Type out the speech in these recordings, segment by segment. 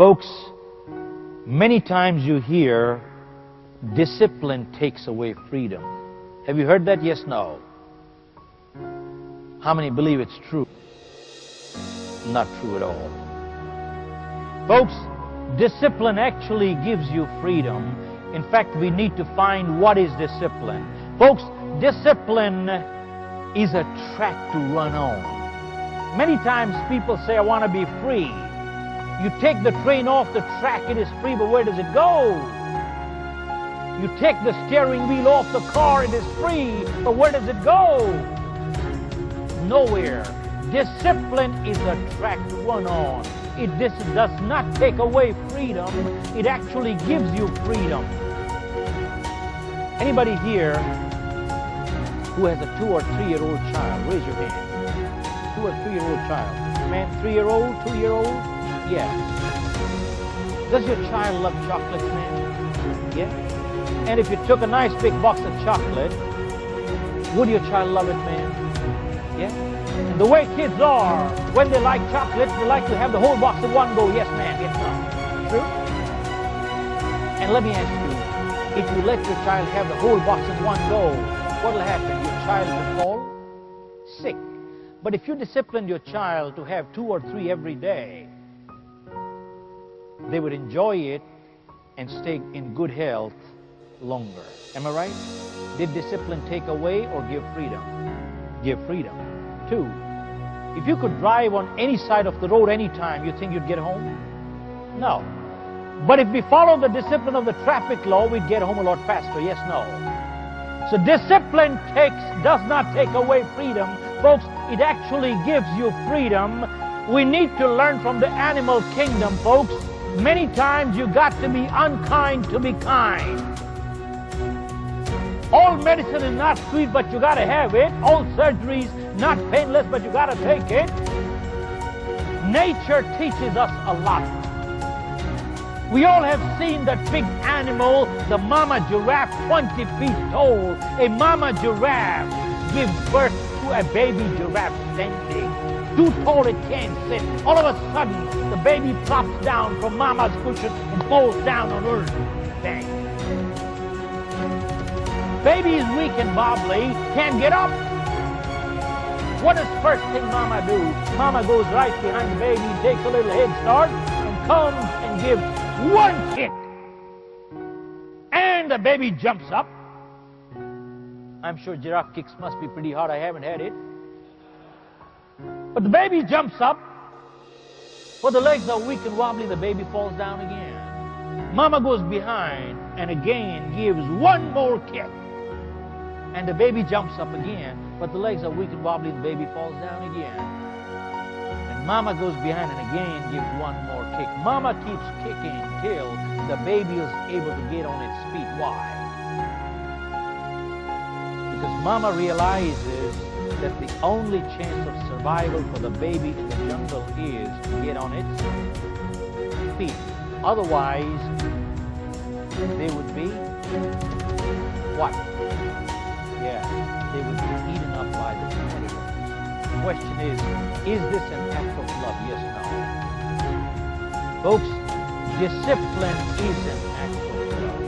Folks, many times you hear discipline takes away freedom. Have you heard that? Yes, no. How many believe it's true? Not true at all. Folks, discipline actually gives you freedom. In fact, we need to find what is discipline. Folks, discipline is a track to run on. Many times people say, I want to be free. You take the train off the track, it is free, but where does it go? You take the steering wheel off the car, it is free, but where does it go? Nowhere. Discipline is a track to run on. This does not take away freedom. It actually gives you freedom. Anybody here who has a 2 or 3-year-old child? Raise your hand. 2 or 3-year-old child. Man, 3-year-old, 2-year-old? Yeah. Does your child love chocolates, man? Yeah. And if you took a nice big box of chocolate, would your child love it, man? Yeah. And the way kids are, when they like chocolates, they like to have the whole box in one go. Yes, ma'am. Yes, ma'am. True? And let me ask you, if you let your child have the whole box in one go, what will happen? Your child will fall sick. But if you discipline your child to have 2 or 3 every day, they would enjoy it and stay in good health longer. Am I right? Did discipline take away or give freedom? Give freedom. 2, if you could drive on any side of the road anytime, you think you'd get home? No. But if we follow the discipline of the traffic law, we'd get home a lot faster. Yes, no. So discipline does not take away freedom. Folks, it actually gives you freedom. We need to learn from the animal kingdom, folks. Many times you got to be unkind to be kind. All medicine is not sweet, but you got to have it. All surgery is not painless, but you got to take it. Nature teaches us a lot. We all have seen that big animal, the mama giraffe, 20 feet tall. A mama giraffe gives birth to a baby giraffe standing. Too tall it can't sit. All of a sudden, the baby plops down from mama's cushion and falls down on earth. Bang. Baby is weak and wobbly, can't get up. What does first thing mama do? Mama goes right behind the baby, takes a little head start, and comes and gives one kick. And the baby jumps up. I'm sure giraffe kicks must be pretty hard. I haven't had it. But the baby jumps up. But the legs are weak and wobbly, the baby falls down again. Mama goes behind and again gives one more kick. And the baby jumps up again, but the legs are weak and wobbly, the baby falls down again. And mama goes behind and again gives one more kick. Mama keeps kicking till the baby is able to get on its feet. Why? Because mama realizes that the only chance of survival for the baby in the jungle is to get on its feet. Otherwise, they would be what? Yeah, they would be eaten up by the predators. The question is this an act of love? Yes, no. Folks, discipline is an act of love.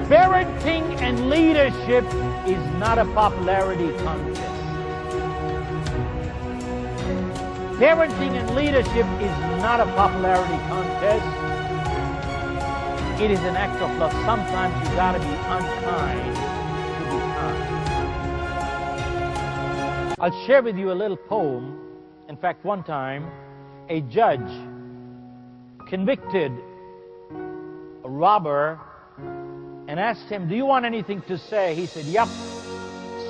Parenting and leadership is not a popularity contest. Parenting and leadership is not a popularity contest. It is an act of love. Sometimes you got to be unkind to be kind. I'll share with you a little poem. In fact, one time, a judge convicted a robber and asked him, do you want anything to say? He said, yep.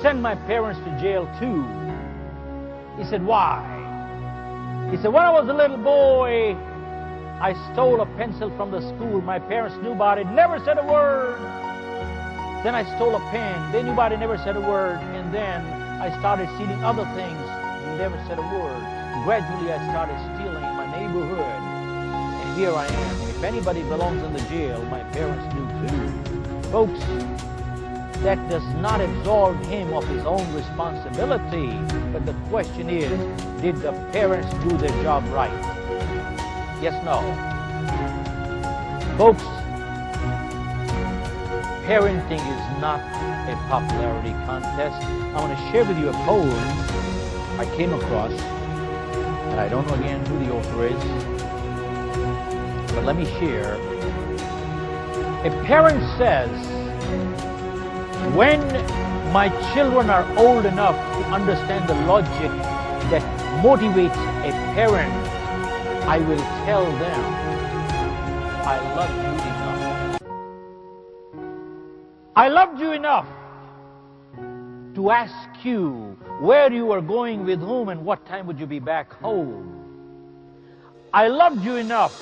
Send my parents to jail too. He said, why? He said, when I was a little boy, I stole a pencil from the school. My parents knew about it, never said a word. Then I stole a pen. They knew about it, never said a word. And then I started stealing other things, never said a word. Gradually, I started stealing in my neighborhood. And here I am. If anybody belongs in the jail, my parents knew too. Folks, that does not absolve him of his own responsibility. But the question is, did the parents do their job right? Yes, no. Folks, parenting is not a popularity contest. I want to share with you a poem I came across, and I don't know again who the author is, but let me share. A parent says, when my children are old enough to understand the logic that motivates a parent, I will tell them, I love you enough. I loved you enough to ask you where you are going, with whom, and what time would you be back home. I loved you enough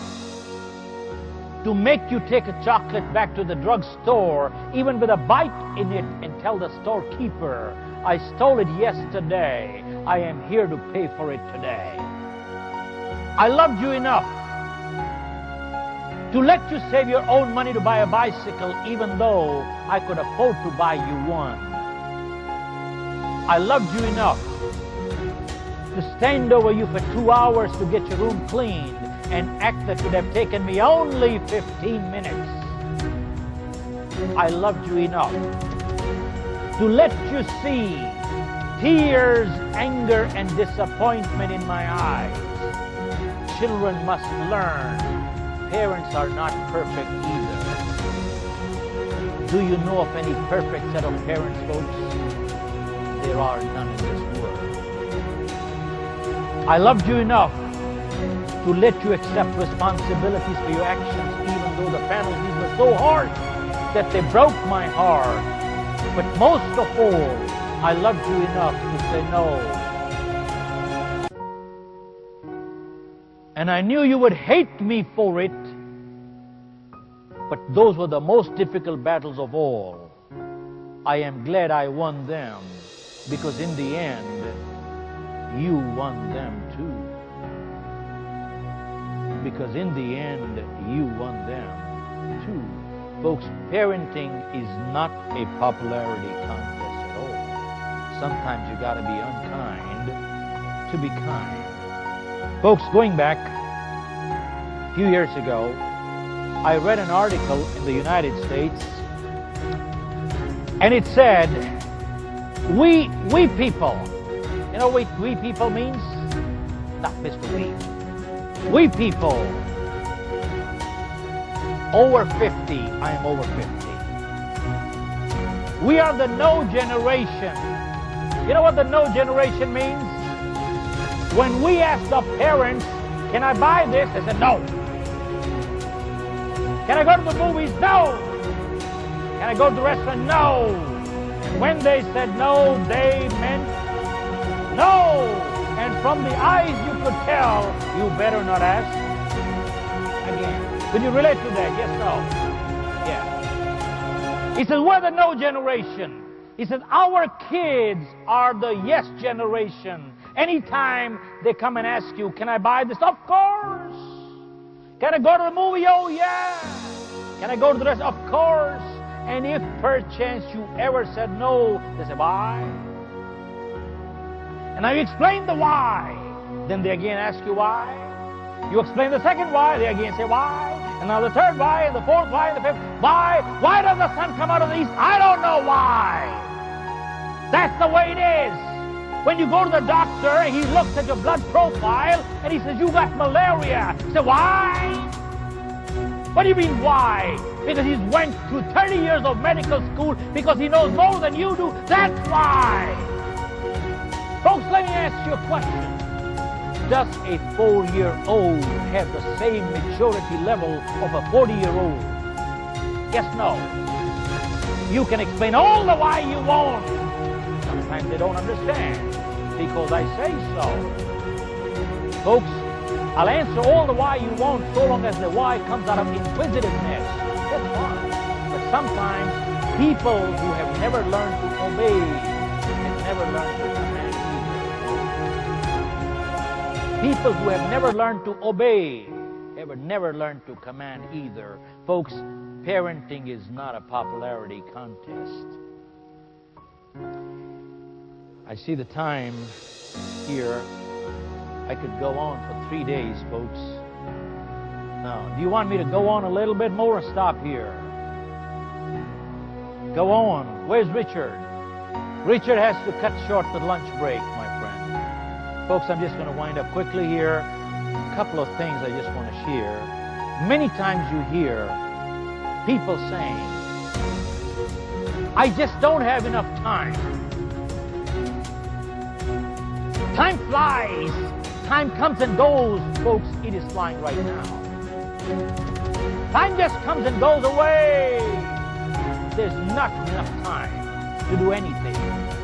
to make you take a chocolate back to the drugstore, even with a bite in it, and tell the storekeeper, I stole it yesterday. I am here to pay for it today. I loved you enough to let you save your own money to buy a bicycle, even though I could afford to buy you one. I loved you enough to stand over you for 2 hours to get your room cleaned, and act that would have taken me only 15 minutes. I loved you enough to let you see tears, anger, and disappointment in my eyes. Children must learn parents are not perfect either. Do you know of any perfect set of parents, folks? There are none in this world. I loved you enough to let you accept responsibilities for your actions, even though the penalties were so harsh that they broke my heart. But most of all, I loved you enough to say no. And I knew you would hate me for it, but those were the most difficult battles of all. I am glad I won them, because in the end, you won them too. Because in the end, you won them too. Folks, parenting is not a popularity contest at all. Sometimes you got to be unkind to be kind. Folks, going back a few years ago, I read an article in the United States, and it said, we people. You know what we people means? Not Mr. We. We people over 50, I am over 50. We are the no generation. You know what the no generation means? When we ask the parents, can I buy this? They said no. Can I go to the movies? No. Can I go to the restaurant? No. And when they said no, they meant no. And from the eyes you could tell, you better not ask again. Could you relate to that? Yes, no? Yeah. He says, we're the no generation. He says, our kids are the yes generation. Anytime they come and ask you, can I buy this? Of course. Can I go to the movie? Oh, yeah. Can I go to the restaurant? Of course. And if perchance you ever said no, they say, why? And now you explain the why. Then they again ask you why. You explain the second why, they again say why. And now the third why, and the fourth why, and the fifth why. Why does the sun come out of the east? I don't know why. That's the way it is. When you go to the doctor, he looks at your blood profile, and he says, you got malaria. You say, why? What do you mean, why? Because he's went through 30 years of medical school, because he knows more than you do. That's why. Folks, let me ask you a question. Does a 4-year-old have the same maturity level of a 40-year-old? Yes, no. You can explain all the why you want. Sometimes they don't understand, because I say so. Folks, I'll answer all the why you want, so long as the why comes out of inquisitiveness. That's fine. But sometimes people who have never learned to obey and never learned to command. People who have never learned to obey have never learned to command either. Folks, parenting is not a popularity contest. I see the time here. I could go on for 3 days, folks. no. Do you want me to go on a little bit more or stop here? Go on. Where's Richard? Richard has to cut short the lunch break, my friend. Folks, I'm just going to wind up quickly here. A couple of things I just want to share. Many times you hear people saying, I just don't have enough time. Time flies. Time comes and goes. Folks, it is flying right now. Time just comes and goes away. There's not enough time to do anything.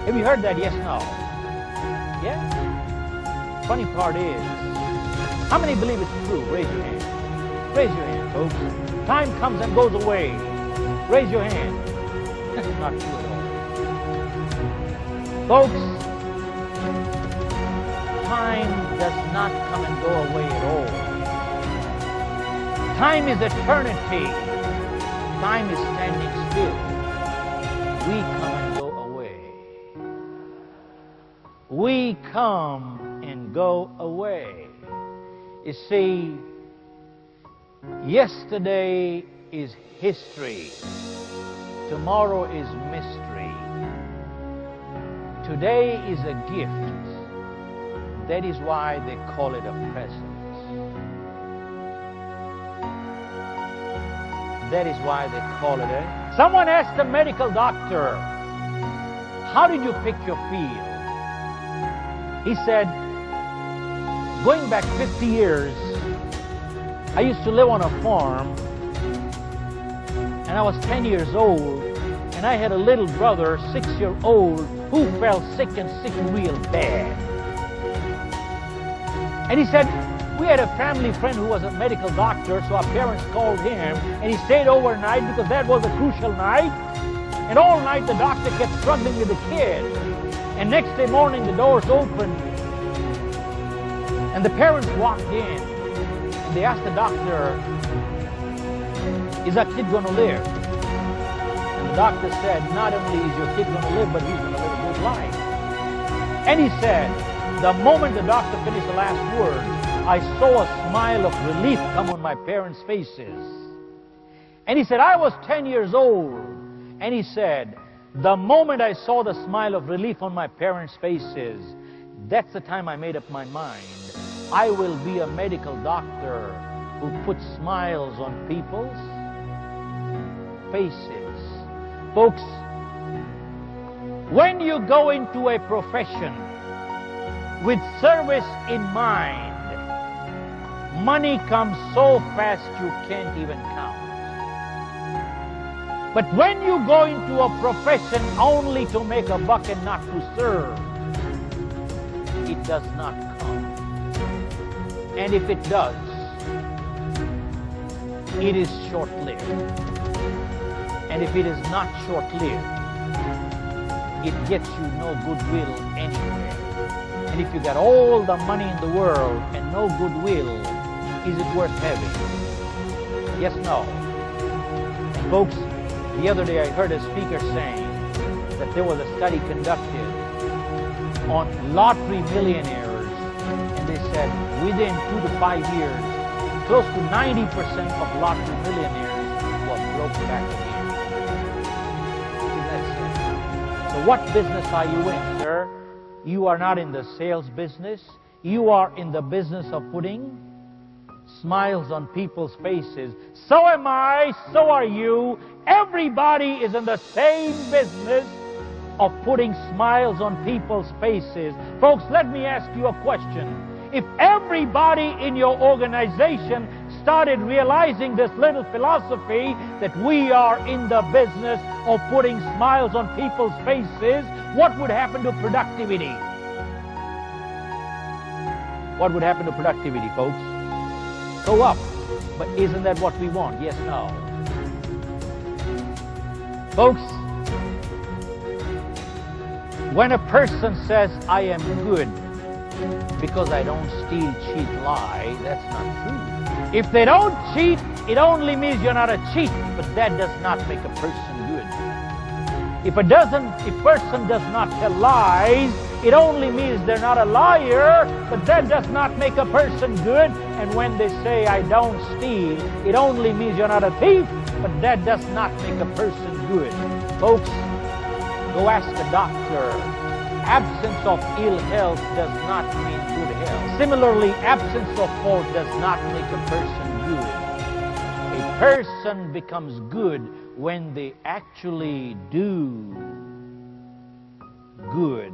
Have you heard that? Yes, no? Yeah? Funny part is, how many believe it's true? Raise your hand. Raise your hand, folks. Time comes and goes away. Raise your hand. That's not true at all. Folks, time does not come and go away at all. Time is eternity. Time is standing still. We come and go away. We come and go away. You see, yesterday is history. Tomorrow is mystery. Today is a gift. That is why they call it a present. That is why they call it a... Someone asked a medical doctor, how did you pick your field? He said, going back 50 years, I used to live on a farm, and I was 10 years old, and I had a little brother, 6-year-old, who fell sick and sick real bad. And he said, we had a family friend who was a medical doctor, so our parents called him, and he stayed overnight because that was a crucial night. And all night the doctor kept struggling with the kid. And next day morning the doors opened, and the parents walked in, and they asked the doctor, is that kid going to live? And the doctor said, not only is your kid going to live, but he's going to live a good life. And he said, the moment the doctor finished the last word, I saw a smile of relief come on my parents' faces. And he said, I was 10 years old. And he said, the moment I saw the smile of relief on my parents' faces, that's the time I made up my mind. I will be a medical doctor who puts smiles on people's faces. Folks, when you go into a profession with service in mind, money comes so fast you can't even count. But when you go into a profession only to make a buck and not to serve, it does not come. And if it does, it is short-lived. And if it is not short-lived, it gets you no goodwill anywhere. And if you got all the money in the world and no goodwill, is it worth having? Yes, no. And folks, the other day I heard a speaker saying that there was a study conducted on lottery millionaires, and they said within 2 to 5 years, close to 90% of lottery millionaires were broke back again. Isn't that sad? So what business are you in, sir? You are not in the sales business. You are in the business of putting smiles on people's faces. So am I, so are you. Everybody is in the same business of putting smiles on people's faces. Folks, let me ask you a question. If everybody in your organization started realizing this little philosophy that we are in the business of putting smiles on people's faces, what would happen to productivity? What would happen to productivity, folks? Go up. But isn't that what we want? Yes, no. Folks, when a person says, I am good because I don't steal, cheat, lie, that's not true. If they don't cheat, it only means you're not a cheat, but that does not make a person good. If a person does not tell lies, It only means they're not a liar, but that does not make a person good. And when they say, I don't steal, it only means you're not a thief, but that does not make a person good. Folks, go ask a doctor. Absence of ill health does not mean good health. Similarly, absence of fault does not make a person good. A person becomes good when they actually do good.